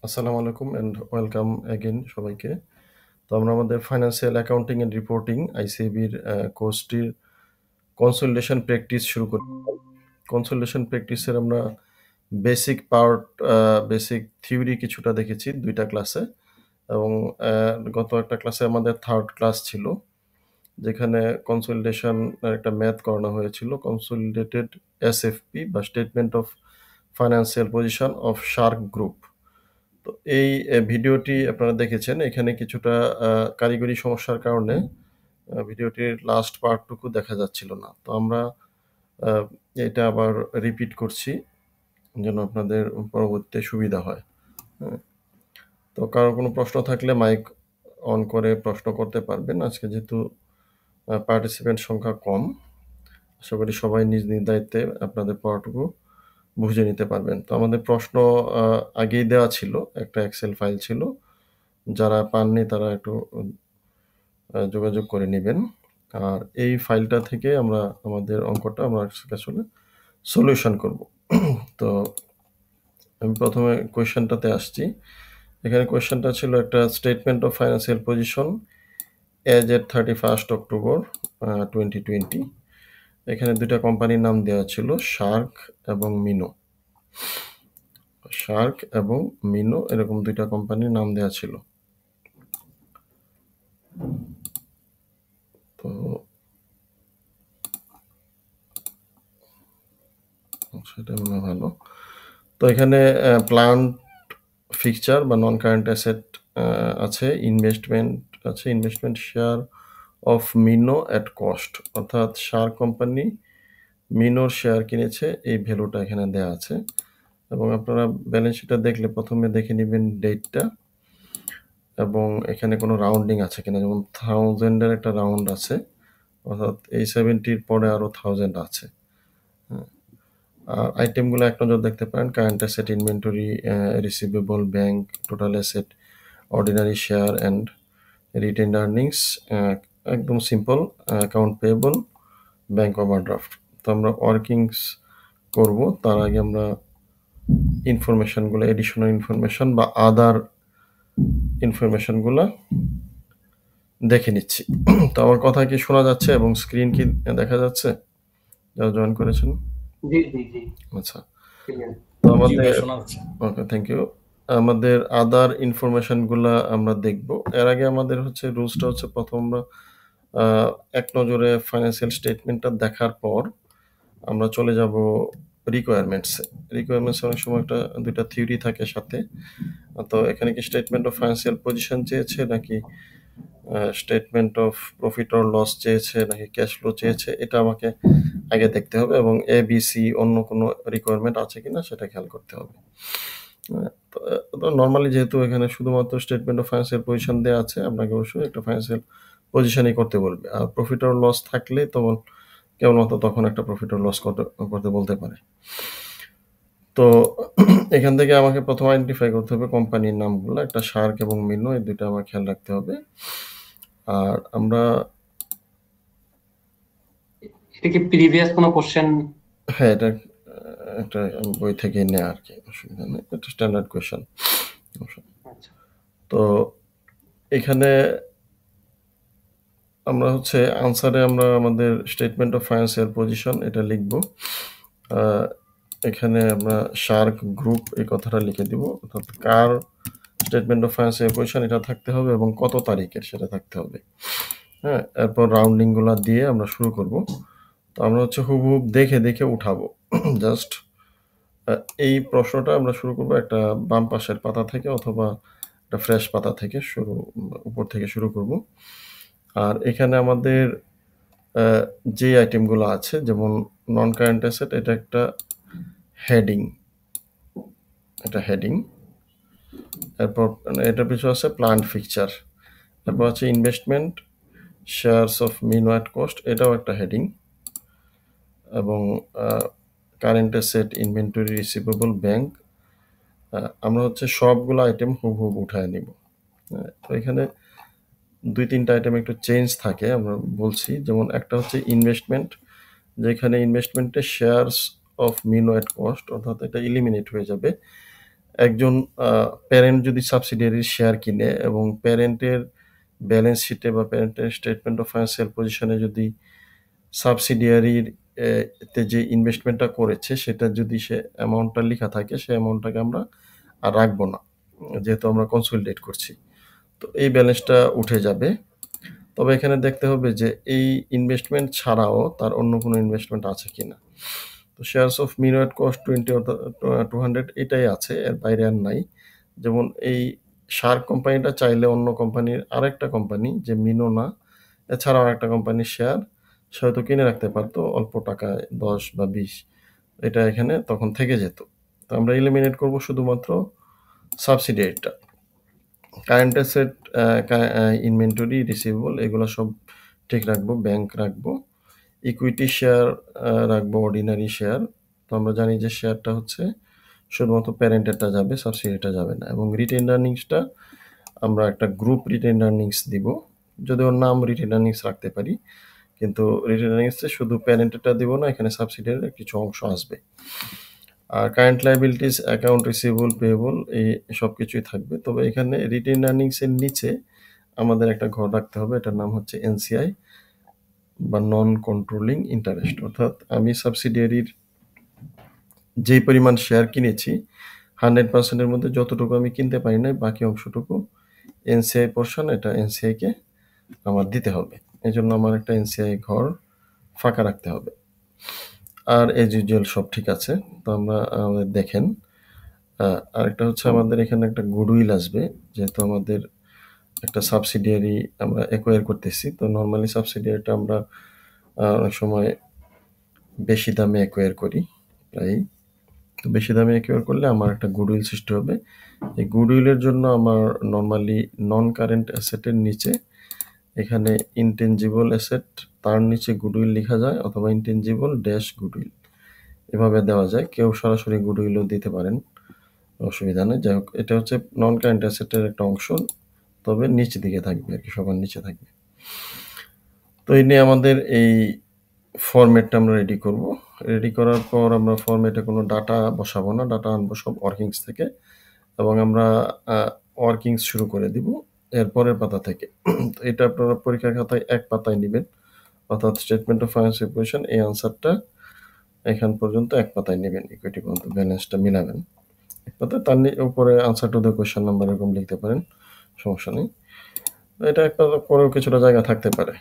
আসসালামু আলাইকুম and welcome again সবাইকে। তো আমরা আমাদের ফাইন্যান্সিয়াল অ্যাকাউন্টিং অ্যান্ড রিপোর্টিং আইসিএবির কোর্সটির কনসলিডেশন প্র্যাকটিস শুরু করি। কনসলিডেশন প্র্যাকটিসের আমরা বেসিক পার্ট, বেসিক থিওরি কিছুটা দেখেছি ২টা ক্লাসে এবং গত একটা ক্লাসে আমাদের 3rd ক্লাস ছিল, যেখানে কনসলিডেশন একটা ম্যাথ করানো হয়েছিল। কনসলিডেটেড এসএফপি বা statement of financial position of Shark group. তো এই ভিডিওটি আপনারা দেখেছেন। এখানে কিছুটা কারিগরি সমস্যার কারণে ভিডিওটির লাস্ট পার্টটুকু দেখা যাচ্ছিল না। তো আমরা এটা আবার রিপিট করছি যেন আপনাদের পরবর্তীতে সুবিধা হয়। হ্যাঁ, তো কারো কোনো প্রশ্ন থাকলে মাইক অন করে প্রশ্ন করতে পারবেন। আজকে যেহেতু পার্টিসিপেন্ট সংখ্যা কম, আশা করি সবাই নিজ নিজ দায়িত্বে আপনাদের পড়াটুকু বুঝে নিতে পারবেন। তো আমাদের প্রশ্ন আগেই দেওয়া ছিল, একটা এক্সেল ফাইল ছিল। যারা পাননি তারা একটু যোগাযোগ করে নেবেন। আর এই ফাইলটা থেকে আমরা আমাদের অঙ্কটা আমরা আসলে সলিউশন করব। তো আমি প্রথমে কোয়েশ্চেনটাতে আসছি। এখানে কোয়েশ্চেনটা ছিল একটা statement of financial position as at 31 October 2020। এখানে দুইটা কোম্পানির নাম দেওয়া ছিল, শার্ক এবং মিনো। শার্ক এবং মিনো এরকম দুইটা কোম্পানির নাম দেওয়া ছিল। তো সেটা মনে ভালো। তো এখানে প্ল্যান্ট ফিকচার বা নন কারেন্ট অ্যাসেট আছে, ইনভেস্টমেন্ট আছে, investment share of Minnow at cost, অর্থাৎ শার্ক কোম্পানি মিনোর শেয়ার কিনেছে, এই ভ্যালুটা এখানে দেয়া আছে। এবং আপনারা ব্যালেন্স শিটটা দেখলে প্রথমে দেখে নেবেন ডেটটা এবং এখানে কোনো রাউন্ডিং আছে কিনা, যেমন 1000-এর একটা রাউন্ড আছে, অর্থাৎ এই 70-র পরে আরও 1000 আছে। আর আইটেমগুলো এক নজর দেখতে পারেন, current asset, inventory, receivable, bank, total asset, ordinary share and retained earnings, একদম simple, account payable, bank overdraft. তো আমরা ওয়ার্কিংস করব, তার আগে আমরা ইনফরমেশনগুলো, এডিশনাল ইনফরমেশন বা আদার ইনফরমেশনগুলো দেখে নিচ্ছি। তো আমার কথা কি শোনা যাচ্ছে এবং স্ক্রিন কি দেখা যাচ্ছে যারা জয়েন করেছেন? জি জি জি আচ্ছা, ক্লিয়ার। তো জি আমাদের ভাই শোনা যাচ্ছে। ওকে, থ্যাংক ইউ। আমাদের আদার ইনফরমেশনগুলো আমরা দেখব। এর আগে আমাদের হচ্ছে রুলসটা হচ্ছে, প্রথম আমরা এক নজরে ফাইন্যান্সিয়াল স্টেটমেন্টটা দেখার পর আমরা চলে যাব রিকোয়ারমেন্টসে। রিকোয়ারমেন্টস অনেক সময় একটা দুইটা থিওরি থাকে সাথে। তো এখানে কি স্টেটমেন্ট অফ ফাইন্যান্সিয়াল পজিশন চেয়েছে, নাকি statement of profit or loss চেয়েছে, নাকি ক্যাশ ফ্লো চেয়েছে, এটা আমাকে আগে দেখতে হবে এবং এবিসি অন্য কোনো রিকোয়ারমেন্ট আছে কিনা সেটা খেয়াল করতে হবে। তো নর্মালি যেহেতু এখানে শুধুমাত্র স্টেটমেন্ট অফ ফাইন্যান্সিয়াল পজিশন দেওয়া আছে, আপনাকে অবশ্যই একটা ফাইন্যান্সিয়াল পজিশনই করতে বলবে। আর প্রফিট অর লস থাকলে তখন কেবলমাত্র তখন একটা প্রফিট অর লস করতে বলতে পারে। তো এখান থেকে আমাকে প্রথম আইডেন্টিফাই করতে হবে কোম্পানির নামগুলো, একটা শার্ক এবং মিনো, এই দুইটা আমার খেয়াল রাখতে হবে। আর আমরা এটা কি প্রিভিয়াস কোনো কোশ্চেন? হ্যাঁ, এটা একটা বই থেকে নেওয়া আর কি, অসুবিধা নেই, এটা স্ট্যান্ডার্ড কোয়েশ্চেন। আচ্ছা তো এখানে আমরা হচ্ছে আনসারে আমরা আমাদের স্টেটমেন্ট অফ ফাইন্যান্সিয়াল পজিশন এটা লিখব। এখানে আমরা শার্ক গ্রুপ এই কথাটা লিখে দিব, অর্থাৎ কার স্টেটমেন্ট অফ ফাইন্যান্সিয়াল পজিশন এটা থাকতে হবে এবং কত তারিখের সেটা থাকতে হবে। হ্যাঁ, এরপর রাউন্ডিংগুলো দিয়ে আমরা শুরু করব। তো আমরা হচ্ছে হুবহুব দেখে দেখে উঠাবো। জাস্ট এই প্রশ্নটা আমরা শুরু করব একটা বাম পাশের পাতা থেকে অথবা একটা ফ্রেশ পাতা থেকে উপর থেকে শুরু করব। আর এখানে আমাদের যে আইটেমগুলো আছে, যেমন নন কারেন্ট অ্যাসেট, এটা একটা হেডিং, এটা হেডিং। এরপর এটার পিছু আছে প্ল্যান্ট ফিকচার। তারপর আছে investment shares of Minnow at cost, এটাও একটা হেডিং। এবং current asset, inventory, receivable, bank, আমরা হচ্ছে সবগুলো আইটেম হুবহুব উঠায় নিব। তো এখানে 2-3টা আইটেম একটু চেঞ্জ থাকে, আমরা বলছি। যেমন একটা হচ্ছে ইনভেস্টমেন্ট, যেখানে ইনভেস্টমেন্টে shares of Minnow at cost, অর্থাৎ এটা ইলিমিনেট হয়ে যাবে। একজন প্যারেন্ট যদি সাবসিডিয়ারির শেয়ার কিনে এবং প্যারেন্টের ব্যালেন্স শিটে বা প্যারেন্টের স্টেটমেন্ট অফ ফাইন্যান্সিয়াল পজিশনে যদি সাবসিডিয়ারির তে যে ইনভেস্টমেন্টটা করেছে সেটা যদি সে অ্যামাউন্টটা লেখা থাকে, সে অ্যামাউন্টটাকে আমরা আর রাখবো না, যেহেতু আমরা কনসলিডেট করছি। তো এই ব্যালেন্সটা উঠে যাবে। তবে এখানে দেখতে হবে যে এই ইনভেস্টমেন্ট ছাড়াও তার অন্য কোনো ইনভেস্টমেন্ট আছে কিনা। তো শেয়ারস অফ মিনো এট কস্ট 20 অর্থাৎ 200 এটাই আছে, এর বাইরে আর নাই। যেমন এই শার্ক কোম্পানিটা চাইলে অন্য কোম্পানির আরেকটা কোম্পানি যে মিনো না, এছাড়াও আরেকটা কোম্পানির শেয়ার সে হয়তো কিনে রাখতে পারতো অল্প টাকায় 10 বা 20, এটা এখানে তখন থেকে যেত। তো আমরা এলিমিনেট করব শুধুমাত্র সাবসিডিয়ারিটা। কারেন্ট অ্যাসেট, ইনভেন্টরি, রিসিভেবল এগুলো সব ঠিক রাখবো, ব্যাংক রাখবো, ইকুইটি শেয়ার রাখবো, অর্ডিনারি শেয়ার। তো আমরা জানি যে শেয়ারটা হচ্ছে শুধুমাত্র প্যারেন্টেরটা যাবে, সাবসিডিটা যাবে না। এবং রিটেইন আর্নিংসটা আমরা একটা গ্রুপ রিটেইন আর্নিংস দিব, যদি ওর নাম রিটেইন আর্নিংস রাখতে পারি, কিন্তু রিটেইন আর্নিংসে শুধু প্যারেন্টেরটা দিব না, এখানে সাবসিডিয়ারির কিছু অংশ আসবে। আর current liabilities, account receivable, payable এই সব কিছুই থাকবে। তবে এখানে রিটেইন আর্নিংসের নিচে আমাদের একটা ঘর রাখতে হবে, এটার নাম হচ্ছে এনসিআই বা নন কন্ট্রোলিং ইন্টারেস্ট। অর্থাৎ আমি সাবসিডিয়ারির যেই পরিমাণ শেয়ার কিনেছি 100%-এর মধ্যে যতটুকু আমি কিনতে পারি নাই, বাকি অংশটুকু এনসিআই পোর্শন, এটা এনসিআইকে আমার দিতে হবে। এই জন্য আমার একটা এনসিআই ঘর ফাঁকা রাখতে হবে। আর এজ ইউজুয়াল সব ঠিক আছে। তো আমরা আমাদের দেখেন আরেকটা হচ্ছে আমাদের এখানে একটা গুডউইল আসবে, যেহেতু আমাদের একটা সাবসিডিয়ারি আমরা অ্যাকোয়ার করতেছি। তো নর্মালি সাবসিডিয়ারিটা আমরা অনেক সময় বেশি দামে অ্যাকোয়ার করি, প্রায়। তো বেশি দামে অ্যাকোয়ার করলে আমার একটা গুডউইল সৃষ্টি হবে। এই গুডউইলের জন্য আমার নর্মালি নন কারেন্ট অ্যাসেটের নিচে এখানে ইনটেনজিবল অ্যাসেট, তার নিচে গুডউইল লেখা যায়, অথবা ইনটেনজিবল ড্যাশ গুডউইল এভাবে দেওয়া যায়। কেউ সরাসরি গুডউইলও দিতে পারেন, অসুবিধা নেই। যাই হোক, এটা হচ্ছে নন কারেন্ট অ্যাসেটের একটা অংশ, তবে নিচের দিকে থাকবে আর কি, সবার নিচে থাকবে। তো এই নিয়ে আমাদের এই ফরম্যাটটা আমরা রেডি করব। রেডি করার পর আমরা ফরম্যাটে কোনো ডাটা বসাবো না, ডাটা আনবো সব ওয়ার্কিংস থেকে, এবং আমরা ওয়ার্কিংস শুরু করে দিব এরপরের পাতা থেকে। তো এটা আপনারা পরীক্ষার খাতায় এক পাতায় নেবেন, অর্থাৎ স্টেটমেন্ট অফ ফাইন্যান্সিয়াল পজিশন এই আনসারটা এখান পর্যন্ত এক পাতায় নেবেন, ইকুইটি পর্যন্ত ব্যালেন্সটা মিলাবেন এক পাতায়। তার উপরে answer to the question number এরকম লিখতে পারেন, সমস্যা নেই। এটা এক পাতা পরেও কিছুটা জায়গা থাকতে পারে।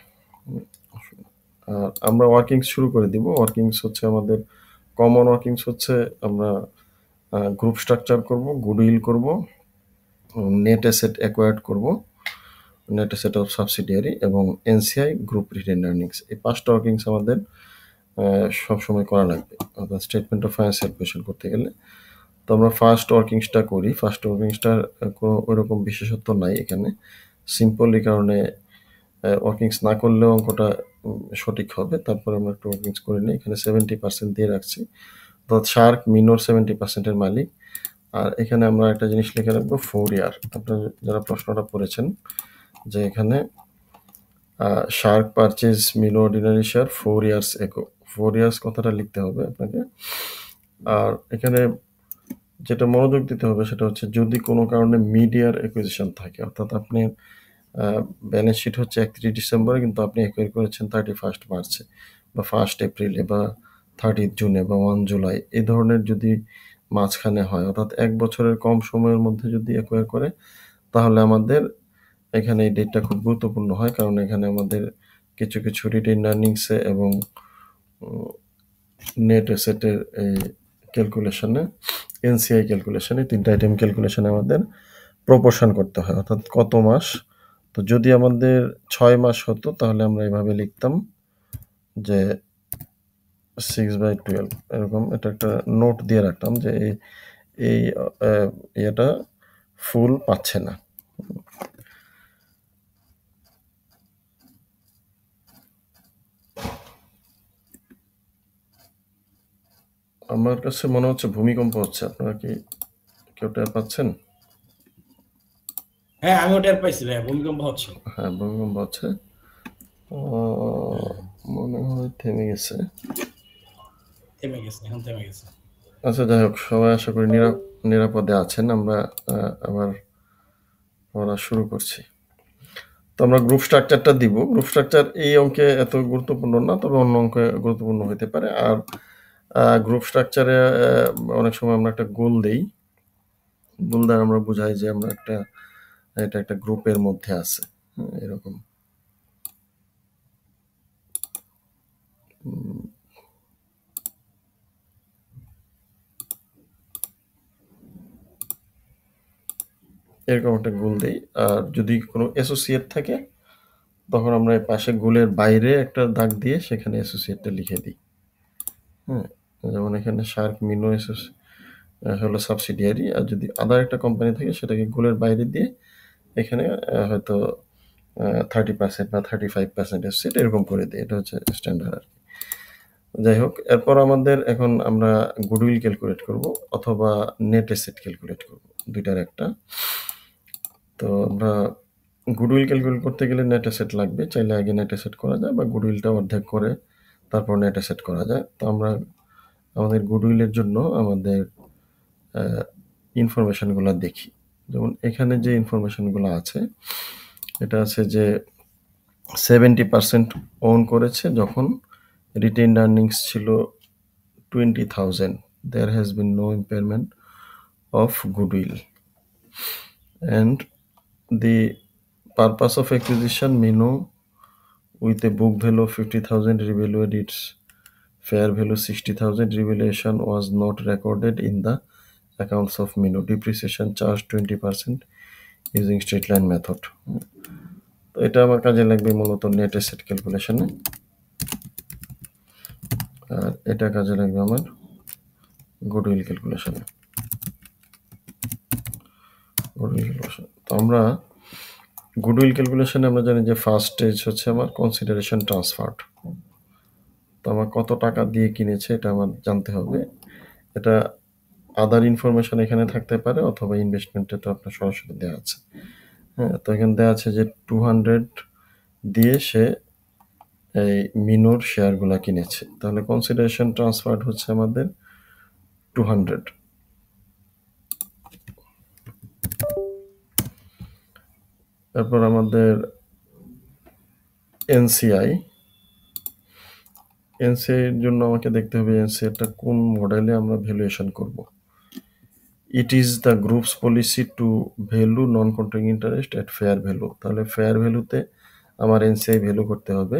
আর আমরা ওয়ার্কিংস শুরু করে দিব। ওয়ার্কিংস হচ্ছে আমাদের কমন ওয়ার্কিংস হচ্ছে আমরা গ্রুপ স্ট্রাকচার করব, গুডউইল করব, নেট অ্যাসেট অ্যাকোয়ার্ড করব, নেট অ্যাসেট অফ সাবসিডিয়ারি, এবং এনসিআই গ্রুপ রিটেন আর্নিংস। এই 5টা ওয়ার্কিংস আমাদের সবসময় করা লাগবে, অর্থাৎ স্টেটমেন্ট অফ ফাইন্যান্সিয়াল পজিশন করতে গেলে। তো আমরা ফার্স্ট ওয়ার্কিংসটা করি। ফার্স্ট ওয়ার্কিংসটার কোনো ওইরকম বিশেষত্ব নাই এখানে, সিম্পল। এই কারণে ওয়ার্কিংস না করলেও অঙ্কটা সঠিক হবে। তারপরে আমরা একটু ওয়ার্কিংস করে নিই। এখানে 70% দিয়ে রাখছি, অর্থাৎ শার্ক মিনোর 70%-এর মালিক। আর এখানে আমরা একটা জিনিস লিখে রাখবো 4 ইয়ার। আপনারা যারা প্রশ্নটা পড়েছেন যে এখানে Shark purchase Minnow ordinary share 4 years ago, 4 years কথাটা লিখতে হবে আপনাকে। আর এখানে যেটা মনোযোগ দিতে হবে সেটা হচ্ছে যদি কোনো কারণে মিড ইয়ার অ্যাকুইজিশন থাকে, অর্থাৎ আপনি ব্যালেন্স শিট হচ্ছে 31 ডিসেম্বরে, কিন্তু আপনি অ্যাকোয়ার করেছেন 31 মার্চে বা 1 এপ্রিলে বা 30 জুনে বা 1 জুলাই, এই ধরনের যদি মাঝখানে হয়, অর্থাৎ 1 বছরের কম সময়ের মধ্যে যদি অ্যাকোয়ার করে, তাহলে আমাদের এখানে এই ডেটটা খুব গুরুত্বপূর্ণ হয়। কারণ এখানে আমাদের কিছু কিছু রিটেইন আর্নিংসে এবং নেট অ্যাসেটের এই ক্যালকুলেশনে, এনসিআই ক্যালকুলেশনে, 3টা আইটেম ক্যালকুলেশনে আমাদের প্রপোর্শন করতে হয়, অর্থাৎ কত মাস। তো যদি আমাদের 6 মাস হতো তাহলে আমরা এভাবে লিখতাম যে 6/12 এরকম। এটা একটা নোট দিয়ে রাখতাম যে এই ইয়েটা ফুল পাচ্ছে না। আমার কাছে মনে হচ্ছে ভূমিকম্প হচ্ছে, আপনারা কি কেউ টের পাচ্ছেন? হ্যাঁ, আমিও টের পাইছি ভাইয়া, ভূমিকম্প হচ্ছে। হ্যাঁ, ভূমিকম্প হচ্ছে। মনে হয় থেমে গেছে। থেমে গেছে, এখন থেমে গেছে। আচ্ছা, যাই হোক, সবাই আশা করি নিরাপদে আছেন। আমরা আবার পড়া শুরু করছি। তো আমরা গ্রুপ স্ট্রাকচারটা দিব। গ্রুপ স্ট্রাকচার এই অঙ্কে এত গুরুত্বপূর্ণ না, তবে অন্য অঙ্কে গুরুত্বপূর্ণ হতে পারে। আর গ্রুপ স্ট্রাকচারে অনেক সময় আমরা একটা গোল দেই। গোল দ্বারা আমরা বুঝাই যে আমরা এটা একটা গ্রুপের মধ্যে আছে, এরকম। এরকম একটা গোল দেই। আর যদি কোনো অ্যাসোসিয়েট থাকে তখন আমরা পাশে গোলের বাইরে একটা দাগ দিয়ে সেখানে অ্যাসোসিয়েটটা লিখে দিই। যেমন এখানে শার্ক মিনো হলো সাবসিডিয়ারি, আর যদি আদার একটা কোম্পানি থাকে সেটাকে গোলের বাইরে দিয়ে এখানে হয়তো 30% বা 35% অ্যাসোসিয়েট এরকম করে দিই। এটা হচ্ছে স্ট্যান্ডার্ড আর কি। যাই হোক, এরপর আমাদের এখন আমরা গুডউইল ক্যালকুলেট করব অথবা নেট অ্যাসেট ক্যালকুলেট করব, দুইটার একটা। তো আমরা গুডউইল ক্যালকুলেট করতে গেলে নেট অ্যাসেট লাগবে। চাইলে আগে নেট অ্যাসেট করা যায় বা গুডউইলটা অর্ধেক করে তারপর নেট অ্যাসেট করা যায়। তো আমরা আমাদের গুডউইলের জন্য আমাদের ইনফরমেশনগুলো দেখি। যেমন এখানে যে ইনফরমেশনগুলো আছে, এটা আছে যে 70% ওন করেছে যখন রিটেইনড আর্নিংস ছিল 20,000. There has been no impairment of goodwill. And the purpose of acquisition, Mino with a book value of 50,000 revalued its fair value 60,000. Revaluation was not recorded in the accounts of Mino. Depreciation charged 20% using straight line method. তো এটা আমার কাজে লাগবে মূলত net asset ক্যালকুলেশনে, আর এটা কাজে লাগবে আমার গুডউইল ক্যালকুলেশনে। তো আমরা গুডউইল ক্যালকুলেশনে আমরা জানি যে ফার্স্ট স্টেজ হচ্ছে আমার কনসিডারেশন ট্রান্সফার্ড। তো আমার কত টাকা দিয়ে কিনেছে এটা আমার জানতে হবে। এটা আদার ইনফরমেশন এখানে থাকতে পারে অথবা ইনভেস্টমেন্টে তো আপনার সরাসরি দেওয়া আছে। তো এখানে দেওয়া আছে যে 200 দিয়ে সে এই মিনোর শেয়ারগুলা কিনেছে। তাহলে কনসিডারেশন ট্রান্সফার্ড হচ্ছে আমাদের 200। তারপর আমাদের এনসিআই এর জন্য আমাকে দেখতে হবে এনসিআইটা কোন মডেলে আমরা ভ্যালুয়েশন করব। It is the group's policy to value non controlling interest at fair value. তাহলে ফেয়ার ভ্যালুতে আমার এনসিআই ভ্যালু করতে হবে,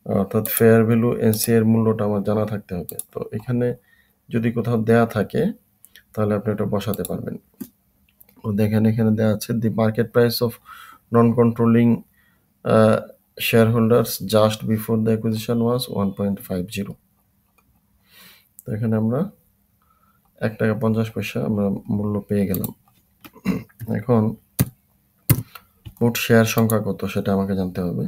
অর্থাৎ ফেয়ার ভ্যালু এনসিআই এর মূল্যটা আমার জানা থাকতে হবে। তো এখানে যদি কোথাও দেয়া থাকে তাহলে আপনি এটা বসাতে পারবেন। তো দেখেন এখানে দেওয়া আছে the market price of non controlling shareholders just before the acquisition was 1.50. তো এখানে আমরা 1.50 টাকা আমরা মূল্য পেয়ে গেলাম। এখন মোট শেয়ার সংখ্যা কত সেটা আমাকে জানতে হবে।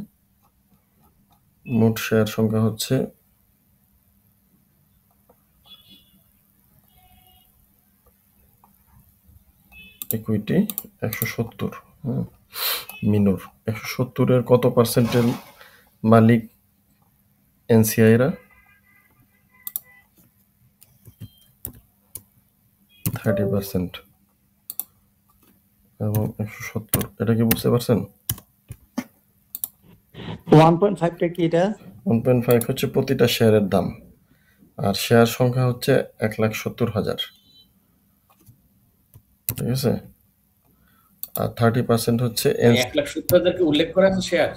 মোট শেয়ার সংখ্যা হচ্ছে ইকুইটি 170, মিনোর 170-এর কত পার্সেন্টের মালিক এনসিআইরা? 30%। এবং 170 এটা কি বুঝতে পারছেন? 1.5টা কি এটা? 1.5 হচ্ছে প্রতিটা শেয়ারের দাম, আর শেয়ার সংখ্যা হচ্ছে 1,70,000। ঠিক আছে, আর 30% হচ্ছে 1,70,000 উল্লেখ করা আছে শেয়ার।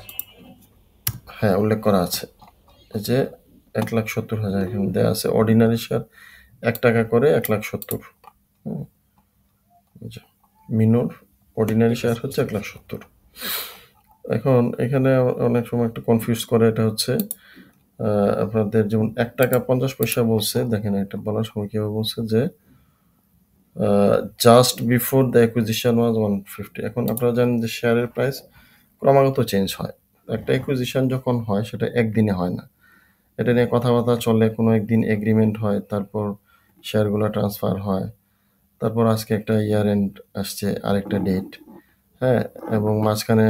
হ্যাঁ, উল্লেখ করা আছে। এই যে 1,70,000 এখানে দেওয়া আছে। অর্ডিনারি শেয়ার 1 টাকা করে 1,70,000। মিনোর অর্ডিনারি শেয়ার হচ্ছে 1,70,000। এখন এখানে অনেক সময় একটু কনফিউজ করে, এটা হচ্ছে আপনাদের যেমন 1.50 টাকা বলছে, দেখেন এটা বলার সময় কিভাবে বলছে যে জাস্ট বিফোর দ্য অ্যাকুইজিশন ওয়াজ 150। এখন আপনারা জানেন যে শেয়ারের প্রাইস ক্রমাগত চেঞ্জ হয়। একটা অ্যাকুইজিশন যখন হয় সেটা একদিনে হয় না, এটা নিয়ে কথাবার্তা চলে, কোনো একদিন এগ্রিমেন্ট হয়, তারপর শেয়ারগুলো ট্রান্সফার হয়, তারপর আজকে একটা ইয়ার এন্ড আসছে, আরেকটা ডেট, এবং মাঝখানে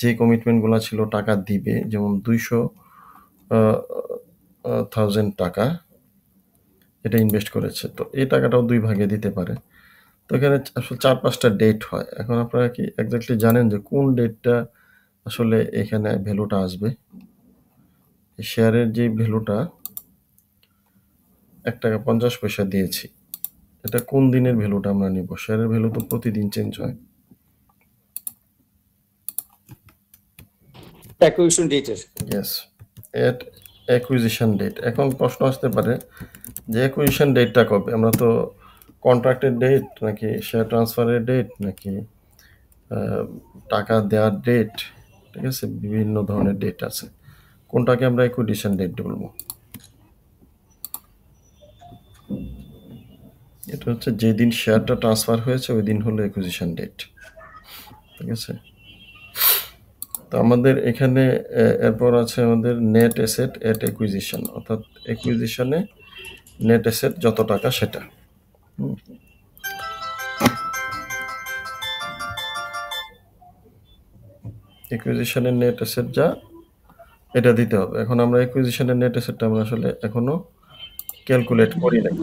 যে কমিটমেন্টগুলো ছিল টাকা দিবে, যেমন 200,000 টাকা, এটা ইনভেস্ট করেছে। তো এই টাকাটাও ২ ভাগে দিতে পারে। তো এখানে আসলে ৪-৫টা ডেট হয়। এখন আপনারা কি এক্সাক্টলি জানেন যে কোন ডেটটা আসলে এখানে ভ্যালুটা আসবে? এই শেয়ারের যে ভ্যালুটা ৳১.৫০ দিয়েছি। এটা কোন দিনের ভ্যালুটা আমরা নিব? শেয়ারের ভ্যালু তো প্রতিদিন চেঞ্জ হয়। অ্যাকুইজিশন ডেটের। ইয়েস, এট অ্যাকুইজিশন ডেট। এখন প্রশ্ন আসতে পারে যে অ্যাকুইজিশন ডেটটা কবে? আমরা তো কন্ট্রাক্টের ডেট নাকি শেয়ার ট্রান্সফারের ডেট নাকি টাকা দেওয়ার ডেট, ঠিক আছে? বিভিন্ন ধরনের ডেট আছে। কোনটাকে আমরা অ্যাকুইজিশন ডেট বলবো? এটা হচ্ছে যেদিন শেয়ারটা ট্রান্সফার হয়েছে ওই দিন হলো অ্যাকুইজিশন ডেট, ঠিক আছে? তো আমাদের এখানে এরপর আছে আমাদের নেট অ্যাসেট এট অ্যাকুইজিশন, অর্থাৎ অ্যাকুইজিশনে নেট অ্যাসেট যত টাকা সেটা। অ্যাকুইজিশনের নেট অ্যাসেট যা এটা দিতে হবে। এখন আমরা অ্যাকুইজিশনের নেট অ্যাসেটটা আমরা আসলে এখনো ক্যালকুলেট করি নাই।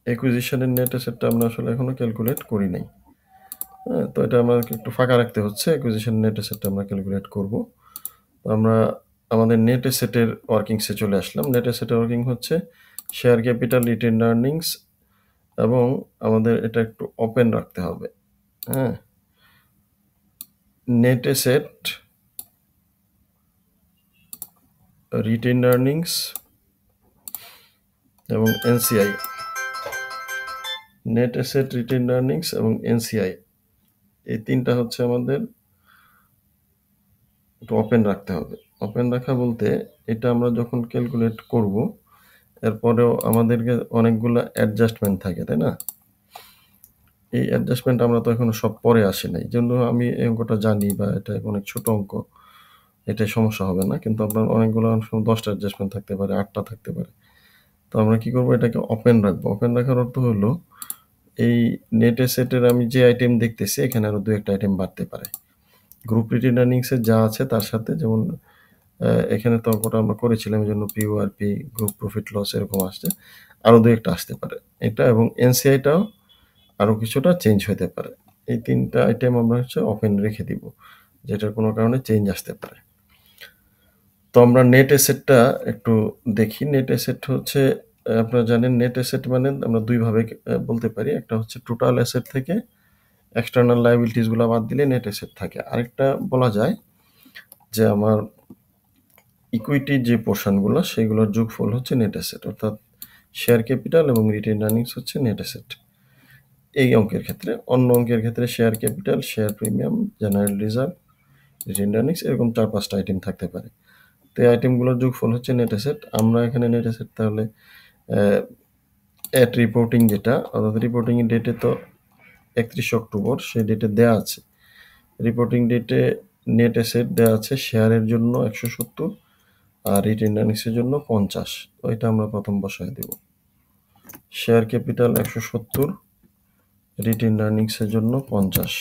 অ্যাকুইজিশনের নেট অ্যাসেটটা আমরা আসলে এখনো ক্যালকুলেট করি নাই। হ্যাঁ, তো এটা আমাকে একটু ফাঁকা রাখতে হচ্ছে। অ্যাকুইজিশন নেট অ্যাসেটটা আমরা ক্যালকুলেট করব। তো আমরা আমাদের নেট অ্যাসেটের ওয়ার্কিংসে চলে আসলাম। নেট অ্যাসেটের ওয়ার্কিং হচ্ছে শেয়ার ক্যাপিটাল, রিটেইনড আর্নিংস, এবং আমাদের এটা একটু ওপেন রাখতে হবে। হ্যাঁ, নেট অ্যাসেট, রিটেইনড আর্নিংস এবং NCI. Net asset, retained earnings এবং এনসিআই, এই তিনটা হচ্ছে আমাদের একটু ওপেন রাখতে হবে। ওপেন রাখা বলতে এটা আমরা যখন ক্যালকুলেট করব এরপরেও আমাদেরকে অনেকগুলো অ্যাডজাস্টমেন্ট থাকে, তাই না? এই অ্যাডজাস্টমেন্ট আমরা তো এখনো সব পরে আসি নাই। জন্য আমি এই অঙ্কটা জানি বা এটা অনেক ছোট অঙ্ক, এটাই সমস্যা হবে না। কিন্তু আপনার অনেকগুলো অনেক সময় 10টা অ্যাডজাস্টমেন্ট থাকতে পারে, 8টা থাকতে পারে। তো আমরা কি করব? এটাকে ওপেন রাখবো। ওপেন রাখার অর্থ হলো এই নেট অ্যাসেটের আমি যে আইটেম দেখতেছি এখানে আরো 2-1টা আইটেম বাড়তে পারে। গ্রুপ রিটেইনড আর্নিংসে যা আছে তার সাথে, যেমন এখানে তো অঙ্কটা আমরা করেছিলাম, এই জন্য পিওআরপি, গ্রুপ প্রফিট লস এরকম আসছে, আরো 2-1টা আসতে পারে। এটা এবং এনসিআইটাও আরো কিছুটা চেঞ্জ হতে পারে। এই 3টা আইটেম আমরা হচ্ছে ওপেন রেখে দিব, যেটার কোনো কারণে চেঞ্জ আসতে পারে। তো আমরা নেট অ্যাসেটটা একটু দেখি। নেট অ্যাসেট হচ্ছে আপনারা জানেন নেট অ্যাসেট মানে আমরা 2 ভাবে বলতে পারি। একটা হচ্ছে টোটাল অ্যাসেট থেকে এক্সটার্নাল লায়াবিলিটিস গুলো বাদ দিলে নেট অ্যাসেট থাকে। আরেকটা বলা যায় যে আমার ইকুইটির যে পোর্শনগুলো সেগুলোর যোগফল হচ্ছে নেট অ্যাসেট, অর্থাৎ শেয়ার ক্যাপিটাল এবং রিটেইনড আর্নিংস হচ্ছে নেট অ্যাসেট এই অঙ্কের ক্ষেত্রে। অন্য অঙ্কের ক্ষেত্রে share capital, share premium, general reserve, retained earnings এরকম 4-5টা আইটেম থাকতে পারে। তো এই আইটেমগুলোর যোগফল হচ্ছে নেট অ্যাসেট। আমরা এখানে নেট অ্যাসেট তাহলে অ্যাট রিপোর্টিং যেটা, অর্থাৎ রিপোর্টিং ডেটে তো 31 অক্টোবর, সেই ডেটে দেয়া আছে। রিপোর্টিং ডেটে নেট অ্যাসেট দেওয়া আছে শেয়ারের জন্য 170 আর রিটেইনড আর্নিংসের জন্য 50। তো এটা আমরা প্রথম বসায় দেব। শেয়ার ক্যাপিটাল 170, রিটেইনড আর্নিংসের জন্য 50।